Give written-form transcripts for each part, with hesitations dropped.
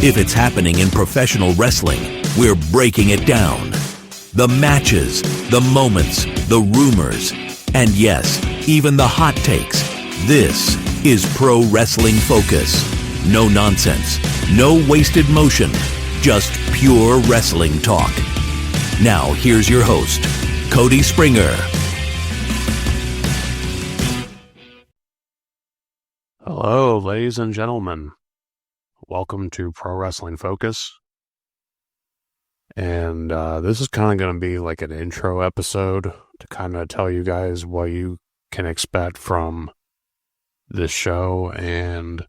If it's happening in professional wrestling, we're breaking it down. The matches, the moments, the rumors, and yes, even the hot takes. This is Pro Wrestling Focus. No nonsense, no wasted motion, just pure wrestling talk. Now, here's your host, Cody Springer. Hello, ladies and gentlemen. Welcome to Pro Wrestling Focus. And this is kind of going to be like an intro episode to kind of tell you guys what you can expect from this show and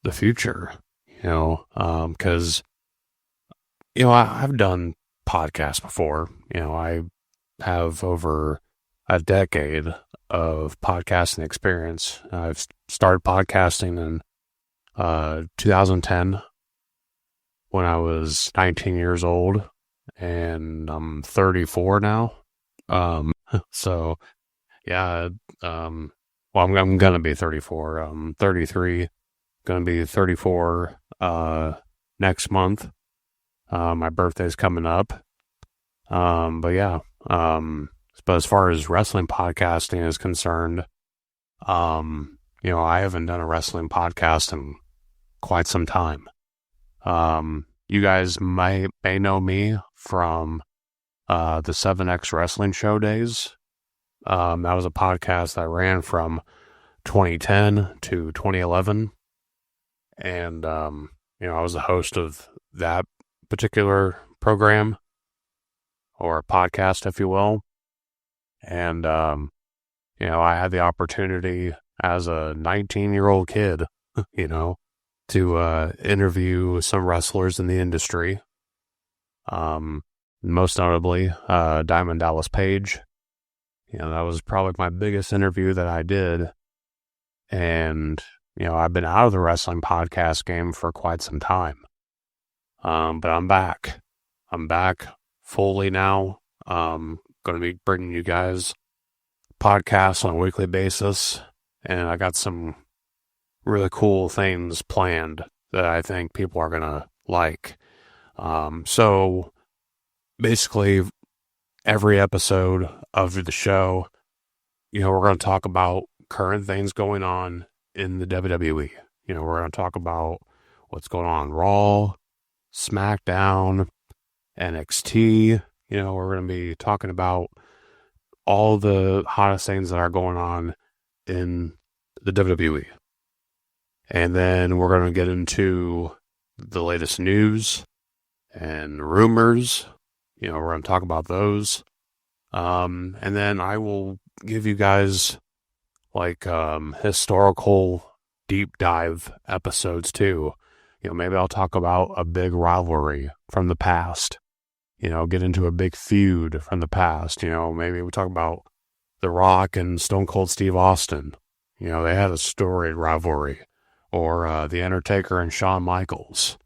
the future. Because, I've done podcasts before. I have over a decade of podcasting experience. I've started podcasting in 2010 when I was 19 years old, and I'm 34 now. So yeah, I'm gonna be 34. I'm 33, gonna be 34 next month. My birthday's coming up. But as far as wrestling podcasting is concerned, I haven't done a wrestling podcast in quite some time. You guys may know me from the 7X Wrestling Show days. That was a podcast I ran from 2010 to 2011. And, I was the host of that particular program, or podcast, if you will. And, I had the opportunity as a 19-year-old kid, to interview some wrestlers in the industry. Most notably, Diamond Dallas Page. That was probably my biggest interview that I did. And, I've been out of the wrestling podcast game for quite some time. But I'm back. I'm back fully now. Going to be bringing you guys podcasts on a weekly basis. And I got some really cool things planned that I think people are going to like. So basically every episode of the show, we're going to talk about current things going on in the WWE. We're going to talk about what's going on Raw, SmackDown, NXT. We're going to be talking about all the hottest things that are going on in the WWE. And then we're going to get into the latest news and rumors. We're going to talk about those. And then I will give you guys historical deep dive episodes too. Maybe I'll talk about a big rivalry from the past. Get into a big feud from the past. Maybe we talk about The Rock and Stone Cold Steve Austin. They had a storied rivalry. Or The Undertaker and Shawn Michaels.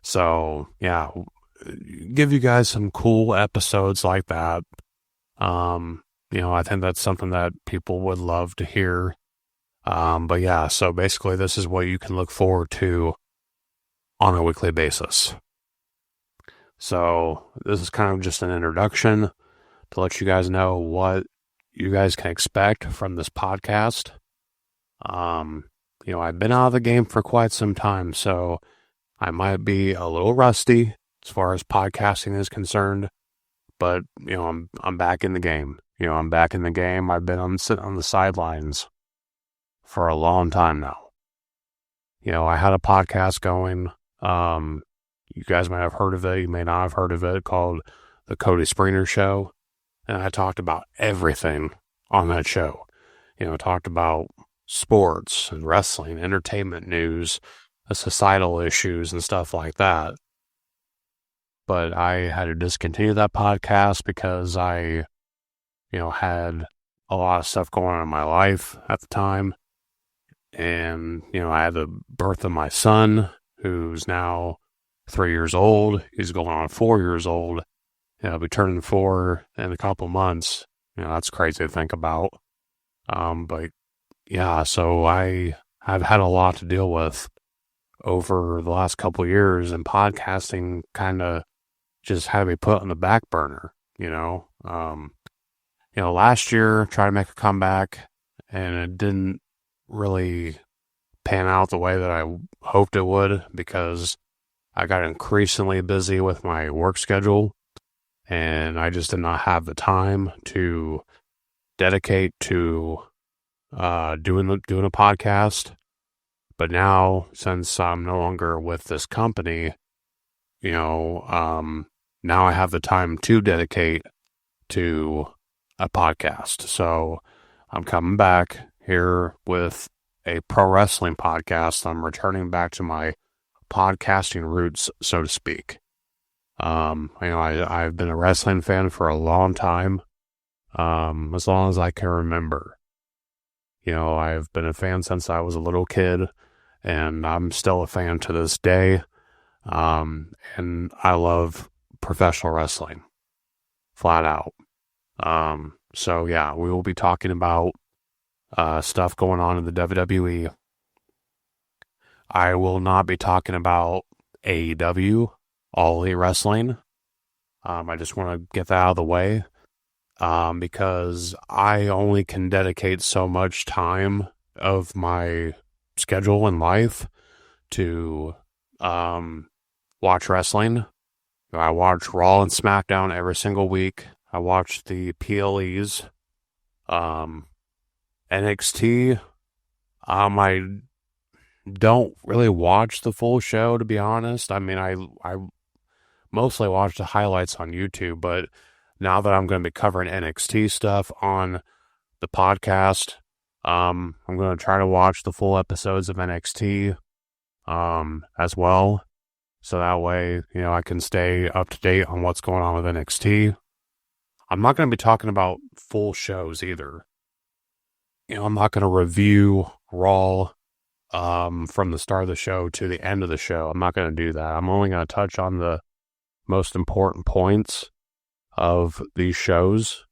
So, give you guys some cool episodes like that. I think that's something that people would love to hear. So basically this is what you can look forward to on a weekly basis. So this is kind of just an introduction to let you guys know what you guys can expect from this podcast. I've been out of the game for quite some time, so I might be a little rusty as far as podcasting is concerned, but, I'm back in the game. I'm back in the game. I've been sitting on the sidelines for a long time now. I had a podcast going. You guys might have heard of it. You may not have heard of it, called The Cody Springer Show. And I talked about everything on that show. I talked about sports and wrestling, entertainment news, societal issues and stuff like that. But I had to discontinue that podcast because I, had a lot of stuff going on in my life at the time. And, I had the birth of my son, who's now 3 years old. He's going on 4 years old. He'll be turning 4 in a couple months. That's crazy to think about. So I've had a lot to deal with over the last couple of years, and podcasting kind of just had to be put on the back burner, last year tried to make a comeback and it didn't really pan out the way that I hoped it would, because I got increasingly busy with my work schedule and I just did not have the time to dedicate to doing a podcast. But now, since I'm no longer with this company, now I have the time to dedicate to a podcast. So I'm coming back here with a pro wrestling podcast. I'm returning back to my podcasting roots, so to speak. I've been a wrestling fan for a long time, as long as I can remember. I've been a fan since I was a little kid, and I'm still a fan to this day. And I love professional wrestling, flat out. So yeah, we will be talking about stuff going on in the WWE. I will not be talking about AEW, All Elite Wrestling. I just want to get that out of the way, because I only can dedicate so much time of my schedule in life to watch wrestling. I watch Raw and SmackDown every single week. I watch the PLEs. NXT, I don't really watch the full show, to be honest. I mean, I mostly watch the highlights on YouTube, but now that I'm going to be covering NXT stuff on the podcast, I'm going to try to watch the full episodes of NXT as well. So that way, I can stay up to date on what's going on with NXT. I'm not going to be talking about full shows either. I'm not going to review Raw from the start of the show to the end of the show. I'm not going to do that. I'm only going to touch on the most important of these shows.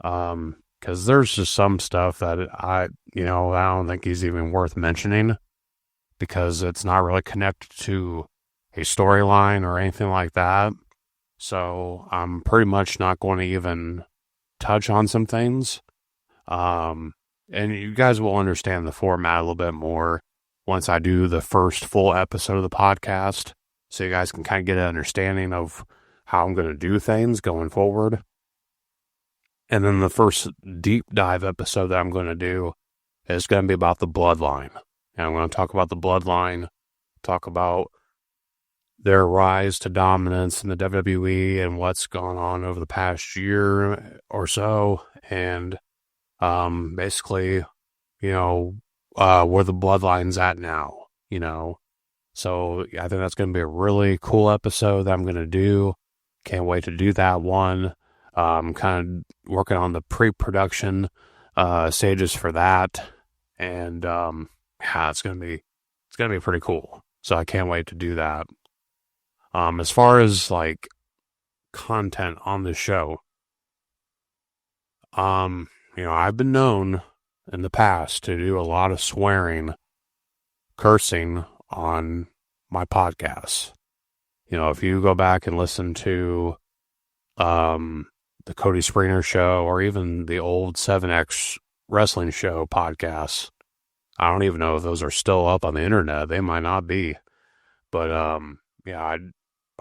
Because there's just some stuff that I don't think is even worth mentioning, because it's not really connected to a storyline or anything like that. So I'm pretty much not going to even touch on some things. And you guys will understand the format a little bit more once I do the first full episode of the podcast, so you guys can kind of get an understanding of how I'm going to do things going forward. And then the first deep dive episode that I'm going to do is going to be about the Bloodline. And I'm going to talk about the Bloodline, talk about their rise to dominance in the WWE and what's gone on over the past year or so. And basically, where the Bloodline's at now, So I think that's going to be a really cool episode that I'm going to do. Can't wait to do that one. I'm kind of working on the pre-production stages for that. And it's going to be pretty cool. So I can't wait to do that. As far as like content on the show, I've been known in the past to do a lot of swearing, cursing on my podcasts. If you go back and listen to the Cody Springer show, or even the old 7X Wrestling Show podcasts, I don't even know if those are still up on the internet. They might not be. But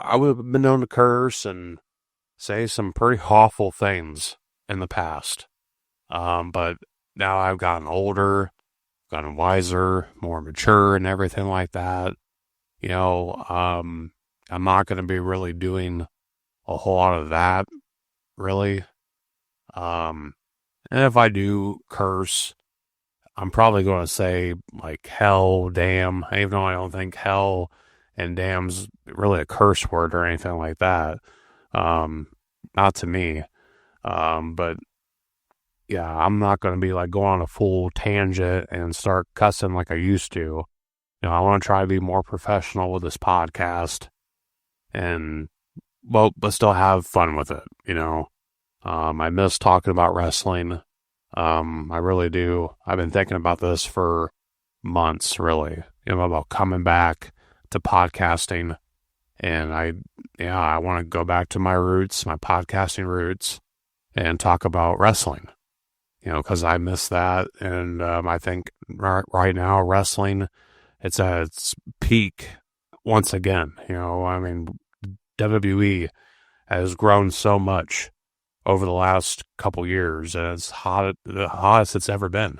I would have been known to curse and say some pretty awful things in the past. But now I've gotten older, gotten wiser, more mature and everything like that. I'm not going to be really doing a whole lot of that, really. And if I do curse, I'm probably going to say like hell, damn, even though I don't think hell and damn's really a curse word or anything like that. Not to me. But yeah, I'm not going to be like going on a full tangent and start cussing like I used to. I want to try to be more professional with this podcast and, but still have fun with it, I miss talking about wrestling. I really do. I've been thinking about this for months, really. about coming back to podcasting. And I want to go back to my roots, my podcasting roots, and talk about wrestling, because I miss that. And I think right now wrestling, it's at its peak once again. WWE has grown so much over the last couple years, and it's the hottest it's ever been,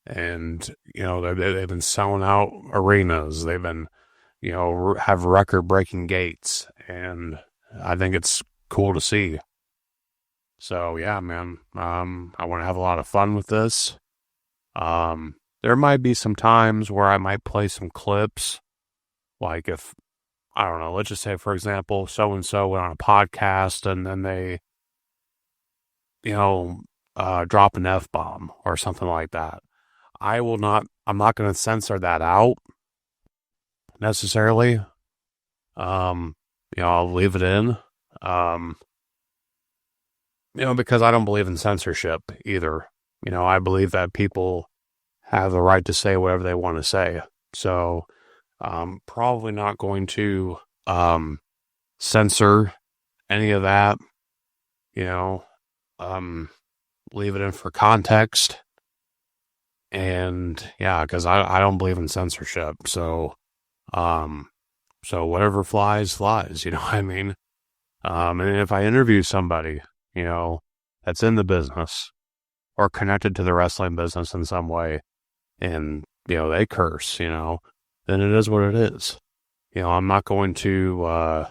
and, they've been selling out arenas. They've been, have record-breaking gates, and I think it's cool to see. So, yeah, man, I want to have a lot of fun with this. There might be some times where I might play some clips, like if, I don't know, let's just say, for example, so-and-so went on a podcast and then they, drop an F-bomb or something like that. I'm not going to censor that out necessarily. I'll leave it in, because I don't believe in censorship either. I believe that people have the right to say whatever they want to say. So, probably not going to, censor any of that, leave it in for context. And yeah, because I don't believe in censorship. So whatever flies, you know what I mean? And if I interview somebody, that's in the business or connected to the wrestling business in some way, and, they curse, then it is what it is. I'm not going to,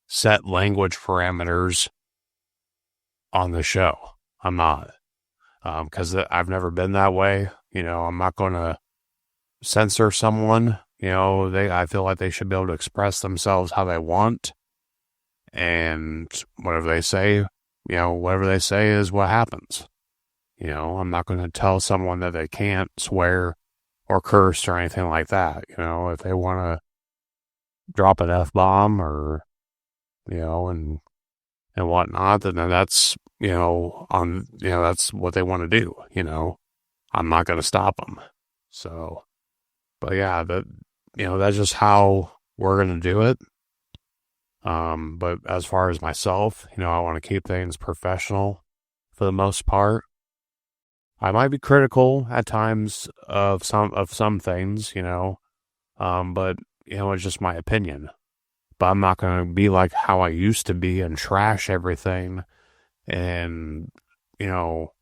set language parameters on the show. I'm not. Because I've never been that way. I'm not going to censor someone. I feel like they should be able to express themselves how they want. And whatever they say is what happens. I'm not going to tell someone that they can't swear or curse or anything like that. If they want to drop an F-bomb or, and whatnot, then that's, that's what they want to do. I'm not going to stop them. So, but yeah, that's just how we're going to do it. But as far as myself, I want to keep things professional for the most part. I might be critical at times of some things, but it's just my opinion. But I'm not going to be like how I used to be and trash everything and,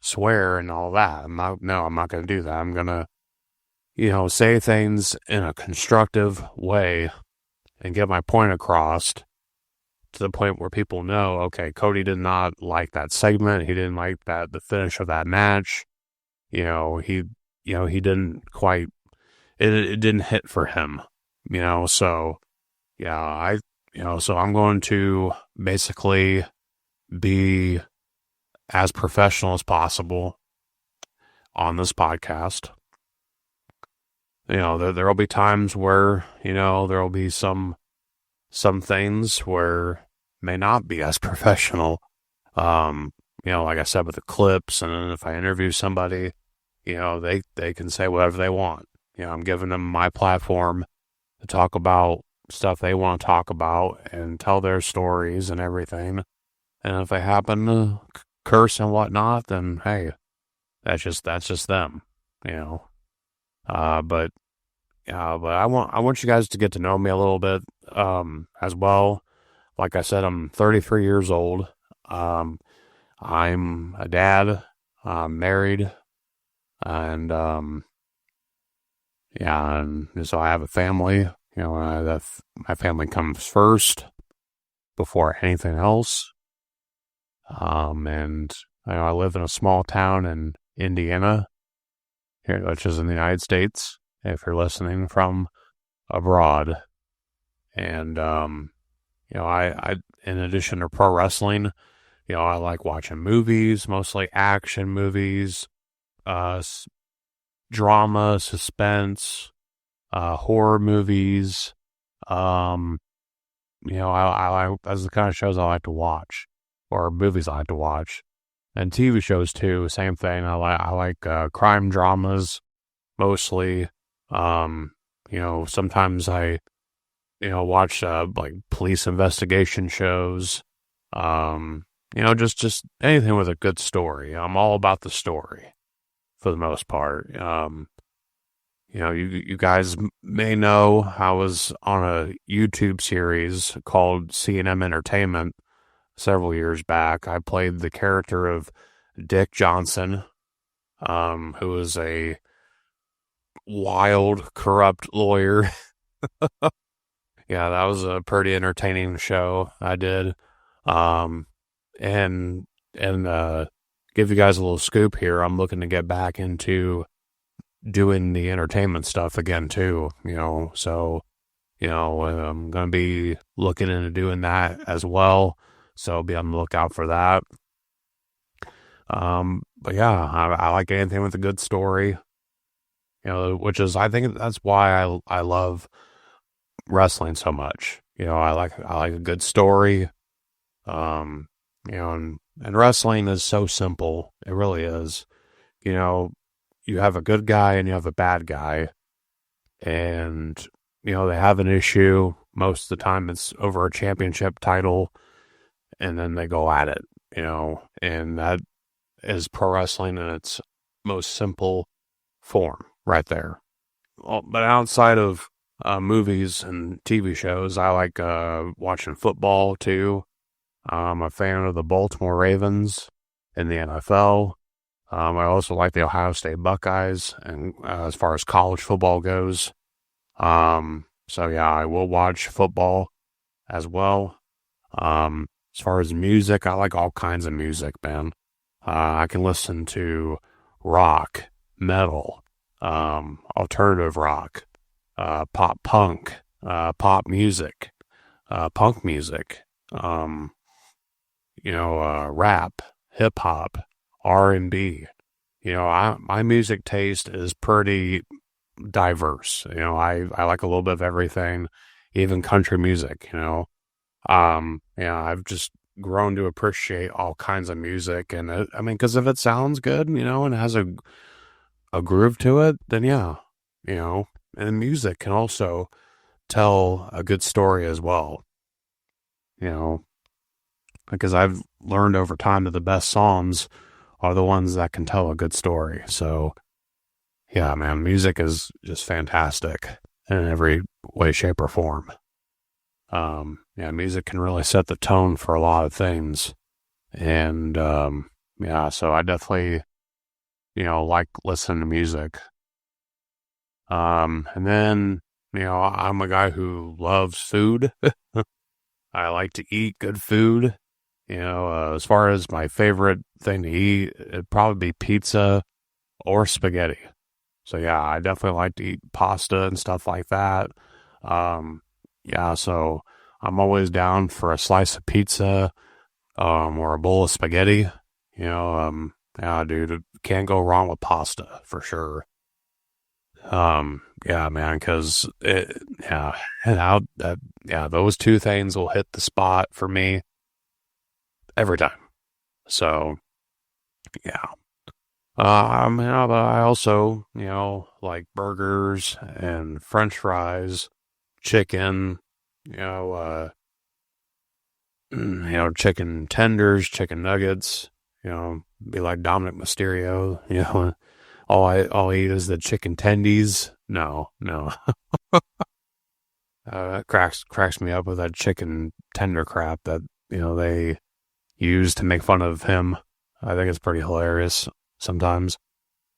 swear and all that. I'm not going to do that. I'm going to, say things in a constructive way and get my point across to the point where people know, okay, Cody did not like that segment. He didn't like the finish of that match. He didn't quite, it didn't hit for him, so yeah, so I'm going to basically be as professional as possible on this podcast. There'll be times where, there'll be some things where may not be as professional. Like I said, with the clips, and then if I interview somebody, they can say whatever they want. I'm giving them my platform to talk about stuff they want to talk about and tell their stories and everything. And if they happen to curse and whatnot, then hey, that's just them, But I want you guys to get to know me a little bit, as well. Like I said, I'm 33 years old. I'm a dad. I'm married, and and so I have a family. My family comes first before anything else. And I live in a small town in Indiana, here, which is in the United States, if you're listening from abroad. And, I in addition to pro wrestling, I like watching movies, mostly action movies, drama, suspense, horror movies. I like, that's the kind of shows I like to watch, or movies I like to watch, and TV shows too. Same thing. I like crime dramas mostly, Sometimes I, watch, like police investigation shows, just anything with a good story. I'm all about the story for the most part. You guys may know I was on a YouTube series called C&M Entertainment several years back. I played the character of Dick Johnson, who was a wild, corrupt lawyer. Yeah, that was a pretty entertaining show I did. Um, and give you guys a little scoop here. I'm looking to get back into doing the entertainment stuff again too. So I'm gonna be looking into doing that as well. So be on the lookout for that. But yeah, I like anything with a good story. Which is, I think that's why I love wrestling so much. I like a good story. And wrestling is so simple. It really is. You have a good guy and you have a bad guy, and they have an issue. Most of the time it's over a championship title, and then they go at it, and that is pro wrestling in its most simple form right there. Well, but outside of movies and TV shows, I like watching football too. I'm a fan of the Baltimore Ravens in the NFL. I also like the Ohio State Buckeyes, and as far as college football goes. So yeah, I will watch football as well. As far as music, I like all kinds of music, man. I can listen to rock, metal, alternative rock, pop punk, pop music, punk music, rap, hip hop, R&B. My music taste is pretty diverse. I like a little bit of everything, even country music. I've just grown to appreciate all kinds of music, and because if it sounds good, and it has a groove to it, then yeah, and music can also tell a good story as well. Because I've learned over time that the best songs are the ones that can tell a good story. So, yeah, man, music is just fantastic in every way, shape, or form. Music can really set the tone for a lot of things. And, so I definitely, like listening to music. And then, I'm a guy who loves food. I like to eat good food. As far as my favorite thing to eat, it'd probably be pizza or spaghetti. So yeah, I definitely like to eat pasta and stuff like that. So I'm always down for a slice of pizza, or a bowl of spaghetti. Dude, can't go wrong with pasta for sure. Man, because those two things will hit the spot for me every time. So, yeah. But I also, like burgers and French fries, chicken, chicken tenders, chicken nuggets, be like Dominic Mysterio, all I eat is the chicken tendies. No. That cracks me up with that chicken tender crap that, they use to make fun of him. I think it's pretty hilarious sometimes.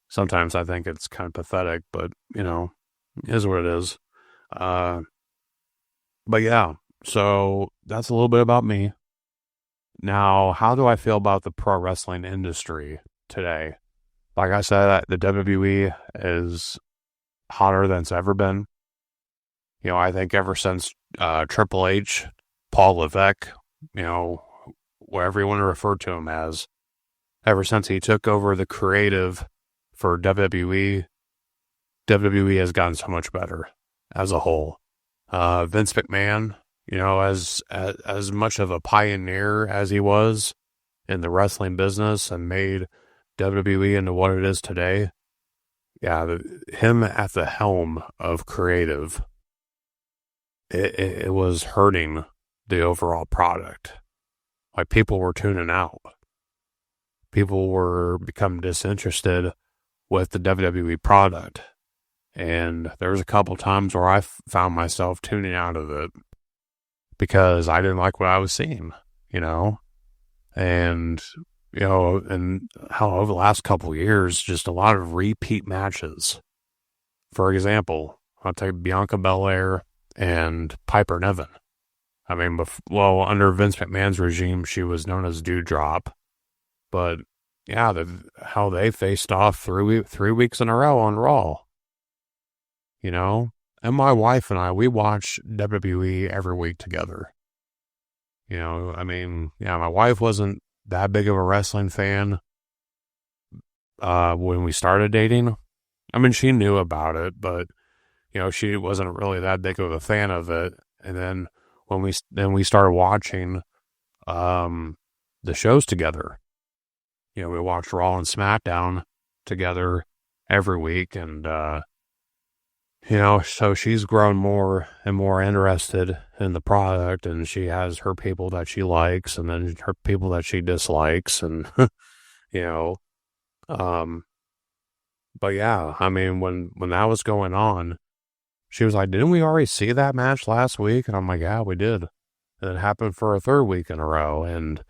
Sometimes I think it's kind of pathetic, but, it is what it is. But yeah, so that's a little bit about me. Now, how do I feel about the pro wrestling industry today? Like I said, the WWE is hotter than it's ever been. I think ever since Triple H, Paul Levesque, whatever you want to refer to him as, ever since he took over the creative for WWE has gotten so much better as a whole. Vince McMahon, as much of a pioneer as he was in the wrestling business and made WWE into what it is today, him at the helm of creative, it was hurting the overall product. Like, people were tuning out. People were becoming disinterested with the WWE product. And there was a couple times where I found myself tuning out of it because I didn't like what I was seeing, and, and how over the last couple of years, just a lot of repeat matches. For example, I'll take Bianca Belair and Piper Niven. I mean, under Vince McMahon's regime, she was known as Doudrop. But, yeah, how they faced off 3 weeks in a row on Raw. And my wife and I, we watch WWE every week together. My wife wasn't that big of a wrestling fan when we started dating. I mean, she knew about it, but, she wasn't really that big of a fan of it. And then when we started watching the shows together, we watched Raw and SmackDown together every week, and so she's grown more and more interested in the product, and she has her people that she likes and then her people that she dislikes, and but yeah, I mean, when that was going on, she was like, "Didn't we already see that match last week?" And I'm like, "Yeah, we did." And it happened for a third week in a row, and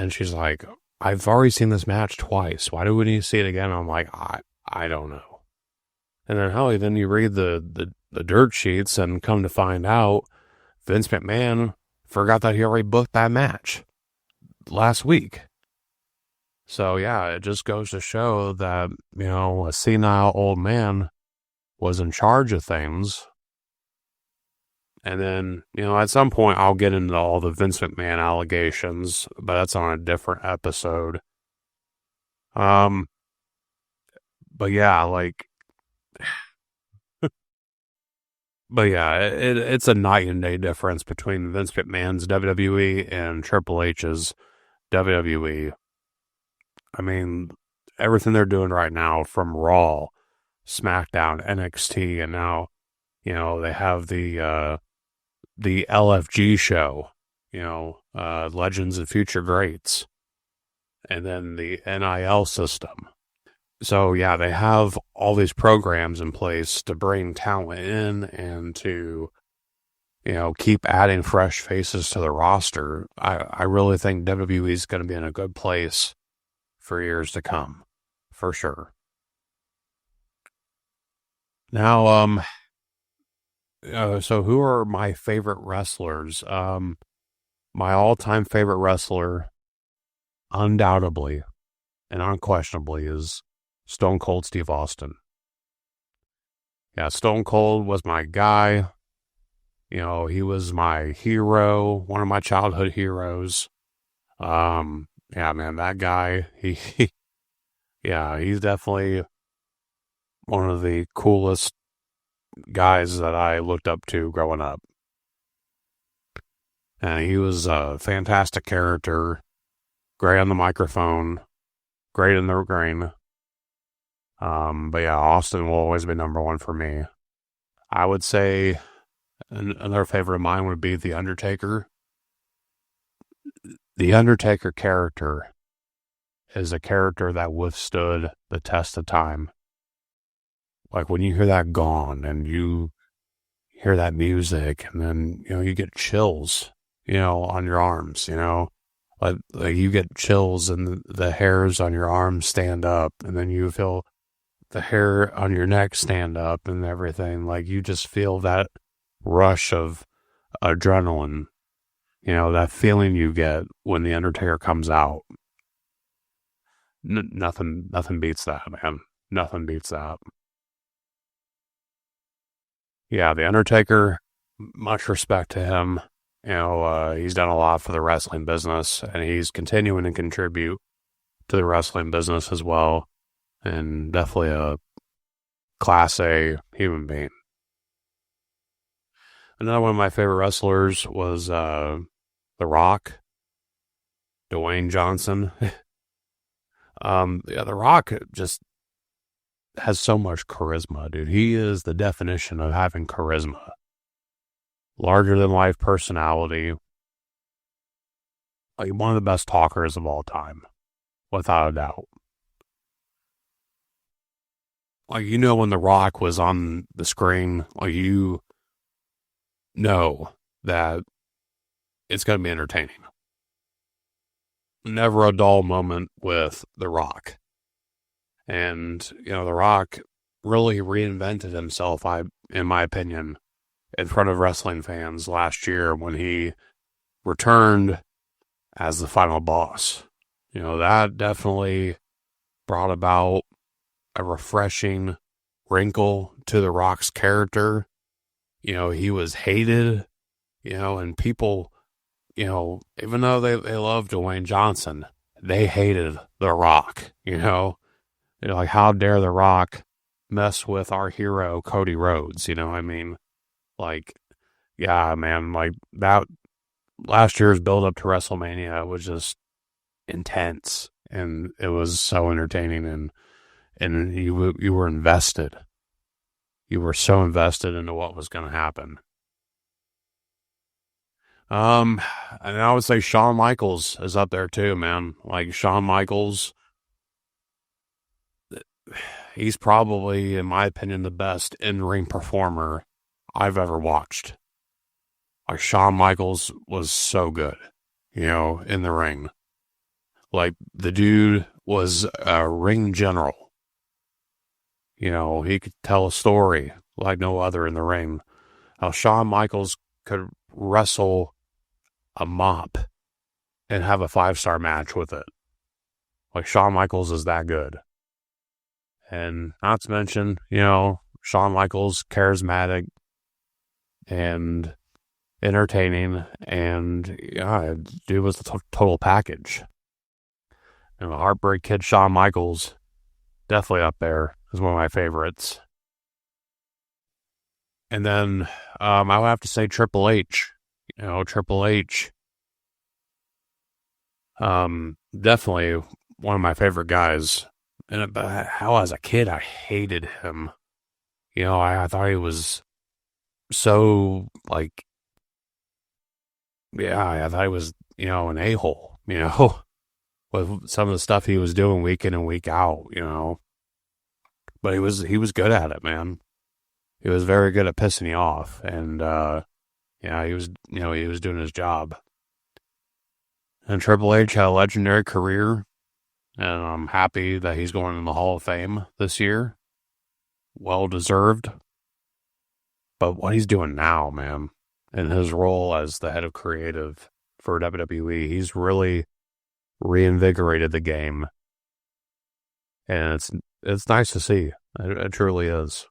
she's like, "I've already seen this match twice. Why do we need to see it again?" And I'm like, I don't know. And then, then you read the dirt sheets and come to find out Vince McMahon forgot that he already booked that match last week. So, yeah, it just goes to show that, a senile old man was in charge of things. And then, at some point I'll get into all the Vince McMahon allegations, but that's on a different episode. But yeah, it's a night and day difference between Vince McMahon's WWE and Triple H's WWE. I mean, everything they're doing right now, from Raw, SmackDown, NXT, and now, they have the LFG show, Legends of Future Greats, and then the NIL system. So, yeah, they have all these programs in place to bring talent in and to, keep adding fresh faces to the roster. I really think WWE is going to be in a good place for years to come, for sure. Now, so who are my favorite wrestlers? My all-time favorite wrestler, undoubtedly and unquestionably, is Stone Cold Steve Austin. Yeah, Stone Cold was my guy. He was my hero, one of my childhood heroes. Yeah, man, that guy, he's definitely one of the coolest guys that I looked up to growing up. And he was a fantastic character, great on the microphone, great in the ring. But yeah, Austin will always be number one for me. I would say another favorite of mine would be The Undertaker. The Undertaker character is a character that withstood the test of time. Like, when you hear that gong and you hear that music, and then, you get chills, on your arms, like you get chills and the hairs on your arms stand up, and then you feel the hair on your neck stand up and everything. Like, you just feel that rush of adrenaline, that feeling you get when The Undertaker comes out. Nothing beats that, man. Nothing beats that. Yeah, The Undertaker, much respect to him. He's done a lot for the wrestling business, and he's continuing to contribute to the wrestling business as well. And definitely a Class A human being. Another one of my favorite wrestlers was The Rock, Dwayne Johnson. The Rock, just has so much charisma, dude. He is the definition of having charisma. Larger than life personality. Like one of the best talkers of all time, without a doubt. Like, you know, when The Rock was on the screen, like, you know that it's going to be entertaining. Never a dull moment with The Rock. And, you know, The Rock really reinvented himself, in my opinion, in front of wrestling fans last year when he returned as the final boss. You know, that definitely brought about a refreshing wrinkle to The Rock's character. You know, he was hated, you know, and people, you know, even though they loved Dwayne Johnson, they hated The Rock, you know. They're like, how dare The Rock mess with our hero, Cody Rhodes, you know what I mean? Like, yeah, man, like that last year's build up to WrestleMania was just intense, and it was so entertaining, and you were invested. You were so invested into what was going to happen. And I would say Shawn Michaels is up there too, man. Like Shawn Michaels, he's probably, in my opinion, the best in-ring performer I've ever watched. Like Shawn Michaels was so good, you know, in the ring. Like the dude was a ring general. You know, he could tell a story like no other in the ring. How Shawn Michaels could wrestle a mop and have a 5-star match with it. Like Shawn Michaels is that good. And not to mention, you know, Shawn Michaels, charismatic and entertaining, and yeah, dude was the total package. And the Heartbreak Kid Shawn Michaels, definitely up there, is one of my favorites. And then I would have to say Triple H. You know, Triple H, definitely one of my favorite guys. And how as a kid I hated him. You know, I thought he was so, like, yeah, I thought he was, you know, an a-hole, you know, with some of the stuff he was doing week in and week out, you know. But he was good at it, man. He was very good at pissing you off, and yeah, he was doing his job. And Triple H had a legendary career, and I'm happy that he's going in the Hall of Fame this year. Well deserved. But what he's doing now, man, in his role as the head of creative for WWE, he's really reinvigorated the game. And it's nice to see. It truly is.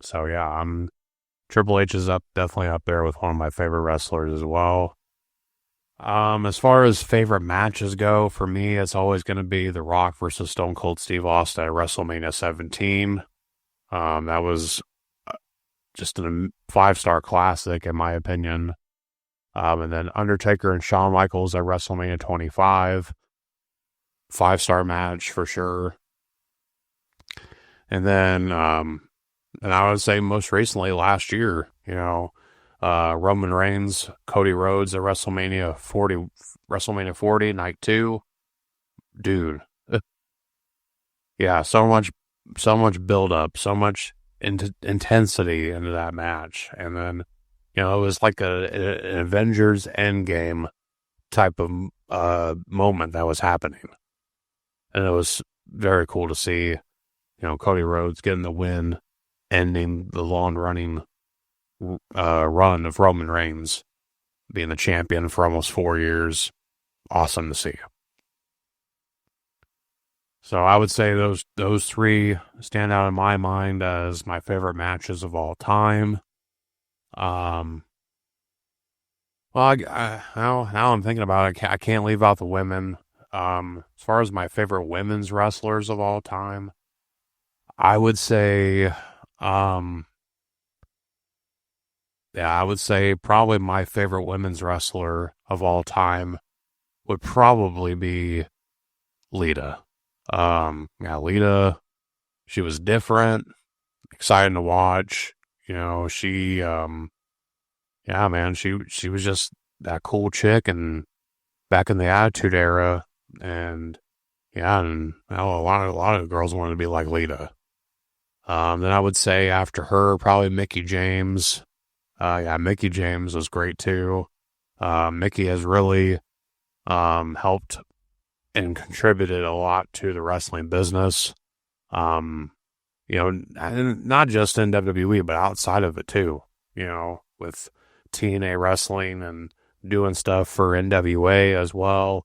So yeah, Triple H is definitely up there with one of my favorite wrestlers as well. As far as favorite matches go, for me, it's always going to be The Rock versus Stone Cold Steve Austin at WrestleMania 17. That was just a 5-star classic, in my opinion. And then Undertaker and Shawn Michaels at WrestleMania 25. 5-star match for sure. And then, and I would say most recently last year, you know, Roman Reigns, Cody Rhodes at WrestleMania 40, night 2. Dude. Yeah, so much build up, so much intensity into that match. And then, you know, it was like an Avengers Endgame type of moment that was happening. And it was very cool to see, you know, Cody Rhodes getting the win, ending the long-running run of Roman Reigns, being the champion for almost 4 years. Awesome to see. So I would say those three stand out in my mind as my favorite matches of all time. Well, now I'm thinking about it, I can't leave out the women. As far as my favorite women's wrestlers of all time, I would say, I would say probably my favorite women's wrestler of all time would probably be Lita. Lita, She was different, exciting to watch. Yeah, man, she was just that cool chick, and back in the Attitude Era, and yeah, and a lot of girls wanted to be like Lita. Then I would say after her, probably Mickie James. Yeah, Mickie James was great too. Mickie has really helped and contributed a lot to the wrestling business. And not just in WWE, but outside of it too. With TNA Wrestling and doing stuff for NWA as well.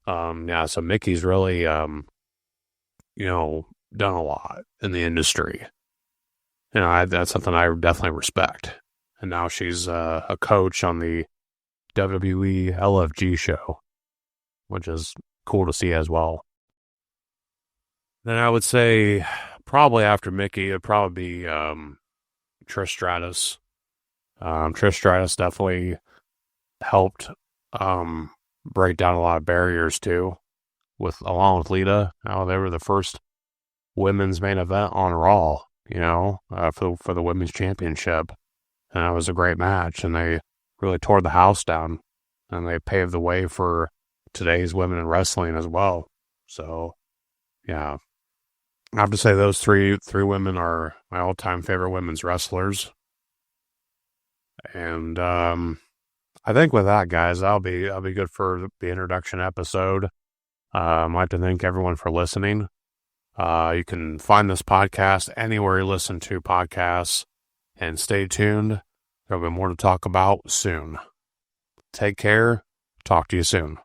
Yeah, so Mickey's really, done a lot in the industry. That's something I definitely respect. And now she's a coach on the WWE LFG show, which is cool to see as well. Then I would say probably after Mickie, it'd probably be Trish Stratus. Trish Stratus definitely helped break down a lot of barriers too, along with Lita. They were the first women's main event on Raw, for the women's championship, and that was a great match. And they really tore the house down, and they paved the way for today's women in wrestling as well. So, yeah, I have to say those three women are my all-time favorite women's wrestlers. And I think with that, guys, I'll be good for the introduction episode. I'd like to thank everyone for listening. You can find this podcast anywhere you listen to podcasts, and stay tuned. There'll be more to talk about soon. Take care. Talk to you soon.